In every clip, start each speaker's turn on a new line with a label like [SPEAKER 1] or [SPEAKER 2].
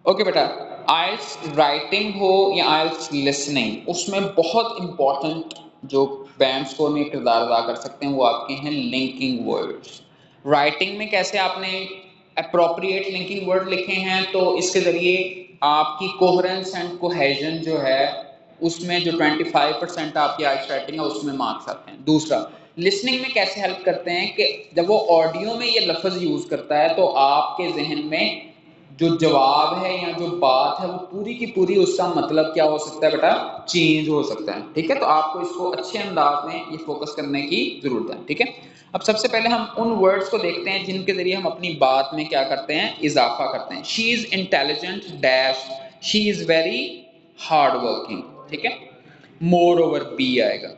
[SPEAKER 1] Okay बेटा, आइल्स writing हो या आइल्स लिसनिंग, उसमें बहुत इंपॉर्टेंट जो बैंड स्कोर में किरदार अदा कर सकते हैं वो आपके हैं लिंकिंग वर्ड्स। राइटिंग में कैसे आपने अप्रोप्रिएट लिंकिंग वर्ड लिखे हैं तो इसके जरिए आपकी कोहेरेंस एंड कोहेजन जो है उसमें जो 25% आपकी आइल्स राइटिंग है उसमें मार्क्स आते हैं। दूसरा, लिसनिंग में कैसे हेल्प करते हैं कि जब वो ऑडियो में ये लफ्ज यूज करता है तो आपके जहन में जो जवाब है या जो बात है वो पूरी की पूरी उसका मतलब क्या हो सकता है बेटा, चेंज हो सकता है। ठीक है, तो आपको इसको अच्छे अंदाज में ये फोकस करने की जरूरत है। ठीक है, अब सबसे पहले हम उन वर्ड्स को देखते हैं जिनके जरिए हम अपनी बात में क्या करते हैं, इजाफा करते हैं। She is intelligent dash, she is very hard working. ठीक है, मोर ओवर बी आएगा।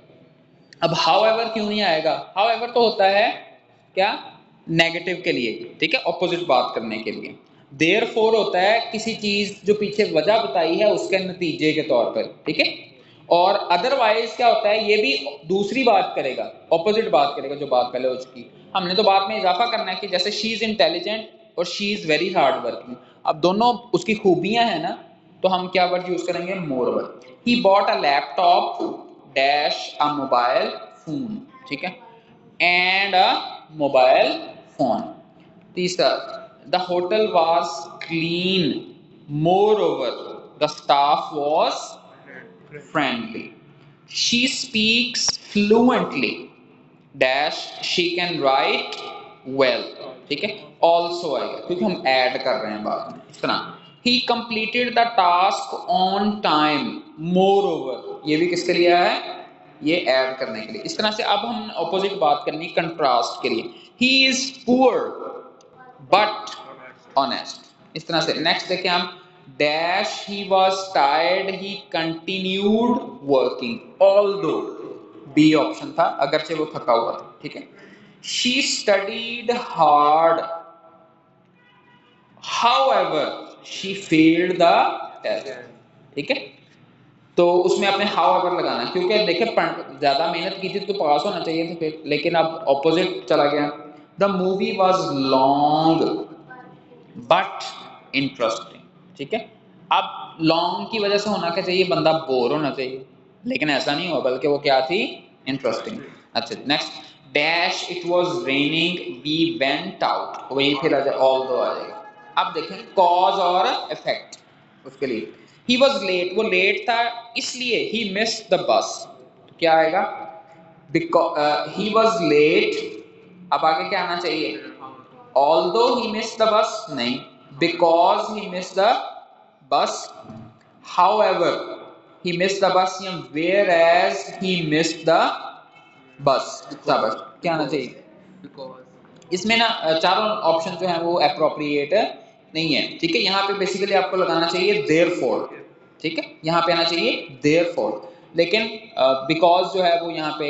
[SPEAKER 1] अब हाउ एवर क्यों नहीं आएगा, हाउ एवर तो होता है क्या, नेगेटिव के लिए। ठीक है, ऑपोजिट बात करने के लिए। देयर फोर होता है किसी चीज जो पीछे वजह बताई है उसके नतीजे के तौर पर। ठीक है, और अदरवाइज क्या होता है, ये भी दूसरी बात करेगा, ऑपोजिट बात करेगा जो बात पहले हो चुकी। हमने तो बात में इजाफा करना है कि जैसे शी इज इंटेलिजेंट और she is very hard working, अब दोनों उसकी खूबियां हैं ना, तो हम क्या वर्ड यूज करेंगे, more over. He bought a laptop dash a mobile phone. ठीक है, एंड अ मोबाइल फोन। तीसरा, the hotel was clean, more over the staff was friendly. She speaks fluently dash, she can write well. ठीक है, also आएगा क्योंकि हम add कर रहे हैं बाद में। इस तरह, ही completed the task on time, more over, ये भी किसके लिए है, ये ऐड करने के लिए। इस तरह से अब हम ऑपोजिट बात करनी, कंट्रास्ट के लिए। He is poor but honest. इस तरह से नेक्स्ट देखें हम, dash he was tired he continued working although, B option था, अगरचे वो थका हुआ था। ठीक है, she studied hard however she failed the test. ठीक है, तो उसमें आपने हाउएवर लगाना, क्योंकि देखिए ज्यादा मेहनत की थी तो पास होना चाहिए था फिर, लेकिन अब ऑपोजिट चला गया। The movie was long but interesting. ठीक है, अब लॉन्ग की वजह से होना क्या चाहिए, बंदा बोर होना चाहिए, लेकिन ऐसा नहीं हुआ, बल्कि वो क्या थी, इंटरेस्टिंग। अच्छा next, dash it was raining we went out, वही फिर ऑल दो आ जाएगा। अब देखें कॉज और इफेक्ट, उसके लिए ही वॉज लेट, वो लेट था इसलिए ही मिस्ड द बस, तो क्या आएगा, बिकॉज ही वॉज लेट। अब आगे क्या आना चाहिए, although he missed the bus, नहीं, because he missed the bus, however he missed the bus या whereas he missed the bus। शाबाश, क्या आना चाहिए, इसमें ना चारों ऑप्शन जो है वो अप्रोप्रिएट नहीं है। ठीक है, यहाँ पे बेसिकली आपको लगाना चाहिए देयरफॉर। ठीक है, यहाँ पे आना चाहिए देयरफॉर, लेकिन बिकॉज जो है वो यहाँ पे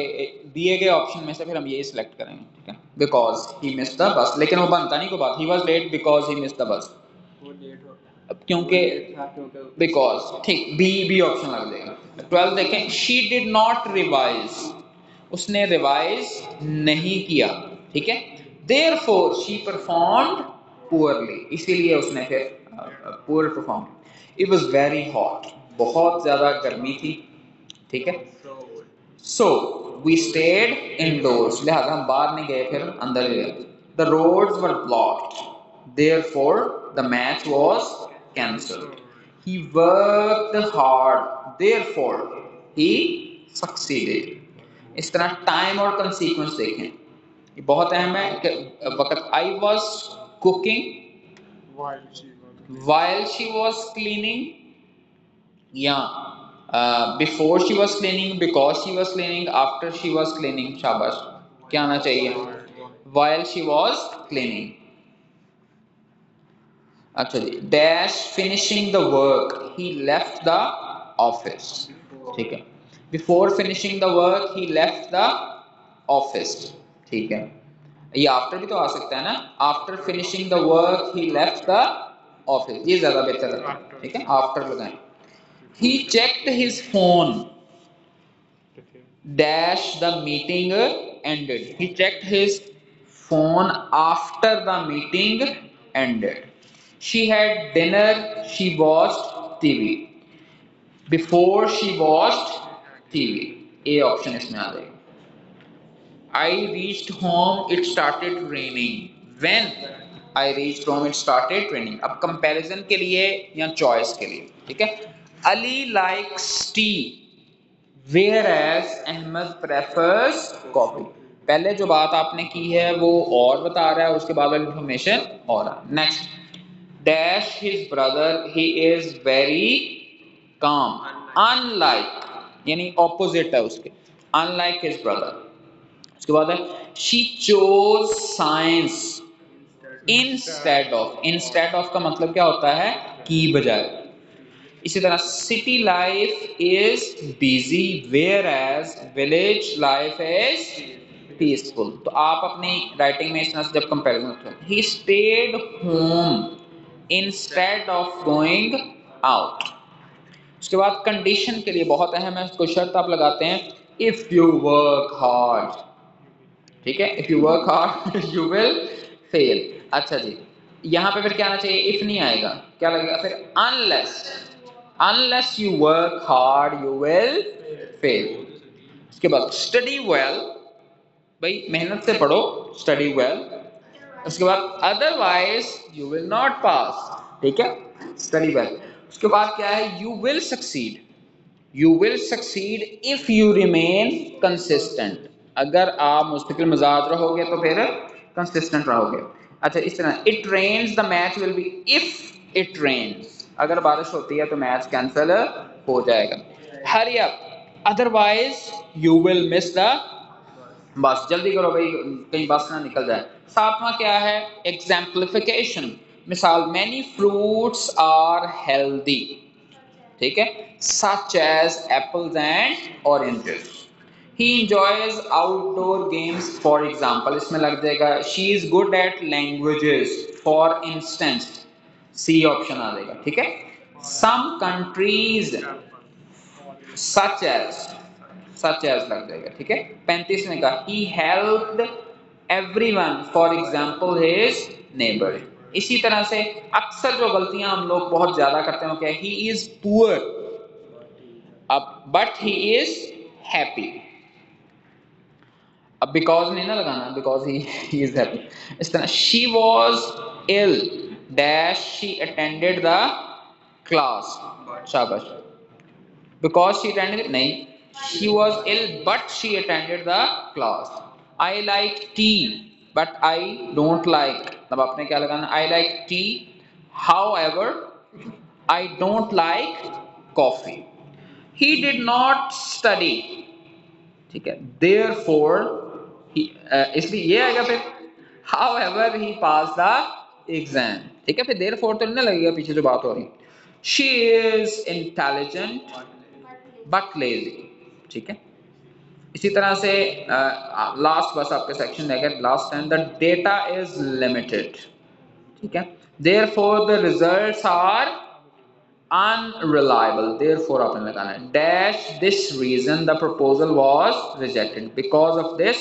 [SPEAKER 1] दिए गए ऑप्शन में से फिर हम ये सिलेक्ट करेंगे। ठीक है, बिकॉज ही मिस्ड द बस, लेकिन वो बनता नहीं को बात, he was late because he missed the bus, क्योंकि बिकॉज, ठीक, बी बी ऑप्शन लग जाएगा। 12 देखें, शी डिड नॉट रिवाइज, उसने रिवाइज नहीं किया। ठीक है, देयरफॉर शी परफॉर्म्ड पुअरली, इसीलिए उसने फिर poor perform. It was very hot, बहुत ज्यादा गर्मी थी। ठीक है, सो वी स्टेड इनडोर्स, लिहाजा हम बाहर नहीं गए, फिर अंदर ही गए। The roads were blocked, therefore the match was cancelled. He worked hard, therefore he succeeded. इस तरह टाइम और कंसीक्वेंस देखें, ये बहुत अहम है कि वक्त, I was cooking while she was cleaning, या before she was cleaning, because she was cleaning, after she was cleaning. शाबाश, क्या आना चाहिए, while she was cleaning। अच्छा जी, dash finishing the work he left the office. ठीक है, before finishing the work he left the office. ठीक है, ये आफ्टर भी तो आ सकता है ना, after finishing the work he left the office, ये ज्यादा बेहतर है। ठीक है, आफ्टर लगाएं। He checked his phone dash the meeting ended, he checked his phone after the meeting ended। She had dinner, she watched TV, before she watched TV, A option इसमें आ जाएगा। I reached home, it started raining. When I reached home, it started raining. अब comparison के लिए या choice के लिए, ठीक है। Ali likes tea, whereas Ahmed prefers coffee. पहले जो बात आपने की है वो और बता रहा है, उसके बाद वाली इंफॉर्मेशन और है। Next, dash his brother, he is very calm, unlike यानी ऑपोजिट है उसके, अनलाइक हिज ब्रदर। उसके बाद है she chose science instead of का मतलब क्या होता है, की बजाय। इसी तरह city life is busy whereas village life is peaceful. तो आप अपनी राइटिंग में इस तरह से जब कंपैरिजन होते हैं, he stayed home instead of going out. उसके बाद कंडीशन के लिए बहुत अहम है, उसको शर्त आप लगाते हैं, इफ यू वर्क हार्ड, ठीक है, if you work hard you will fail. अच्छा जी, यहां पे फिर क्या आना चाहिए, इफ नहीं आएगा, क्या लगेगा फिर, unless you work hard you will fail. उसके बाद स्टडी वेल, भाई मेहनत से पढ़ो, स्टडी वेल। उसके बाद otherwise you will not pass, ठीक है, स्टडी वेल। उसके बाद क्या है, you will succeed, you will succeed if you remain consistent. अगर आप मुस्तकिल मिजाज रहोगे तो फिर कंसिस्टेंट रहोगे। अच्छा, इस तरह it rains the match will be, if it rains, अगर बारिश होती है तो मैच कैंसिल हो जाएगा। Hurry up, otherwise you will miss the bus, जल्दी करो भाई कहीं बस ना निकल जाए। सातवां क्या है, एग्जाम्पलिफिकेशन, मिसाल, मैनी फ्रूट्स आर हेल्दी, ठीक है, such as apples and oranges. He enjoys outdoor games for example, इसमें लग जाएगा she is good at languages for instance, C option आ जाएगा, ठीक है। सम कंट्रीज सच एज लग जाएगा, ठीक है। 35 में कहा he helped everyone for example his neighbour. इसी तरह से अक्सर जो गलतियां हम लोग बहुत ज्यादा करते हैं, क्या, ही इज पुअर, अब बट ही इज हैप्पी, अब बिकॉज नहीं ना लगाना, बिकॉज ही इज हैप्पी। इस तरह she was ill dash she attended the class, शाबाश, बिकॉज शी अटेंडेड नहीं, she was ill but she attended the class. I like tea but I don't like, तब आपने क्या लगाना, I like tea however I don't like coffee. He did not study, ठीक है, therefore he, इसलिए ये आएगा फिर, however he passed the exam, ठीक है, फिर therefore तो नहीं लगेगा पीछे जो बात हो रही। she is intelligent but lazy, ठीक है। इसी तरह से लास्ट बस आपके सेक्शन रहेगा, last time, the data is limited, ठीक है, therefore the results are unreliable, therefore आपने लगाना है dash this reason the proposal was rejected, because of this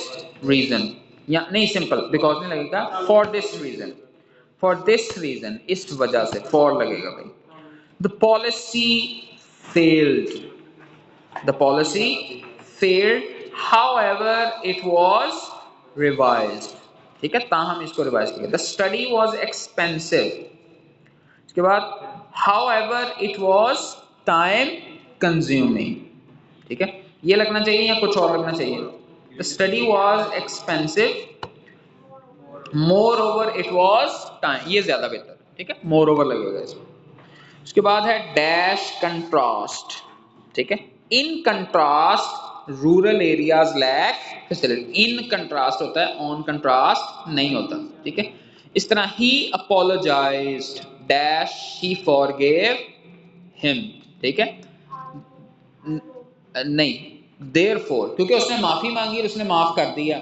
[SPEAKER 1] reason, या नहीं, सिंपल because नहीं लगेगा, for this reason इस वजह से for लगेगा भाई। the policy failed however it was revised, ठीक है, ताहम इसको रिवाइज किया। the study was expensive, उसके बाद however it was time consuming, ठीक है, ये लगना चाहिए या कुछ और लगना चाहिए, the study was expensive moreover it was time, ये ज्यादा बेहतर, ठीक है, moreover लगेगा इसमें। उसके बाद है dash contrast, ठीक है, in contrast rural areas lack facility, in contrast होता है, ऑन कंट्रास्ट नहीं होता, ठीक है। इस तरह ही अपोलोजाइज्ड डैश ही फॉरगेव हिम, ठीक है, नहीं, देयरफॉर क्योंकि उसने माफी मांगी और उसने माफ कर दिया,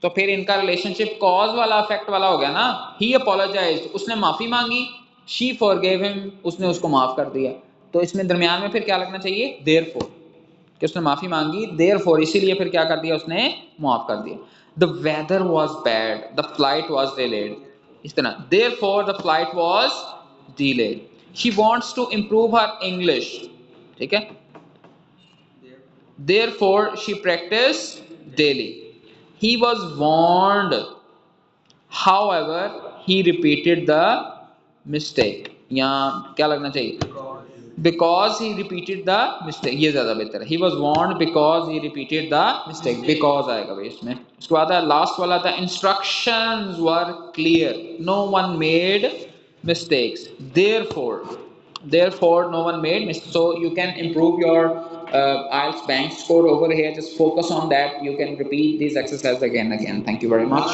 [SPEAKER 1] तो फिर इनका रिलेशनशिप कॉज वाला इफेक्ट वाला हो गया ना। ही अपोलोजाइज्ड, उसने माफी मांगी, शी फॉरगेव हिम, उसने उसको माफ कर दिया, तो इसमें दरमियान में फिर क्या लगना चाहिए, देयरफॉर, कि उसने माफी मांगी, देयरफॉर इसीलिए फिर क्या कर दिया, उसने माफ कर दिया। The weather was bad, the flight was delayed, इस तरह therefore the flight was delayed. She wants to improve her English. ठीक है, therefore she practiced daily. He was warned, however he repeated the mistake. यहाँ क्या लगना चाहिए? Because he repeated the mistake. ये ज़्यादा बेहतर है. He was warned because he repeated the mistake. Because आएगा भाई इसमें. उसके बाद लास्ट वाला था instructions were clear. No one made mistakes. Therefore no one made mistakes. So you can improve your IELTS bank score over here. Just focus on that. You can repeat these exercises again and again. Thank you very much.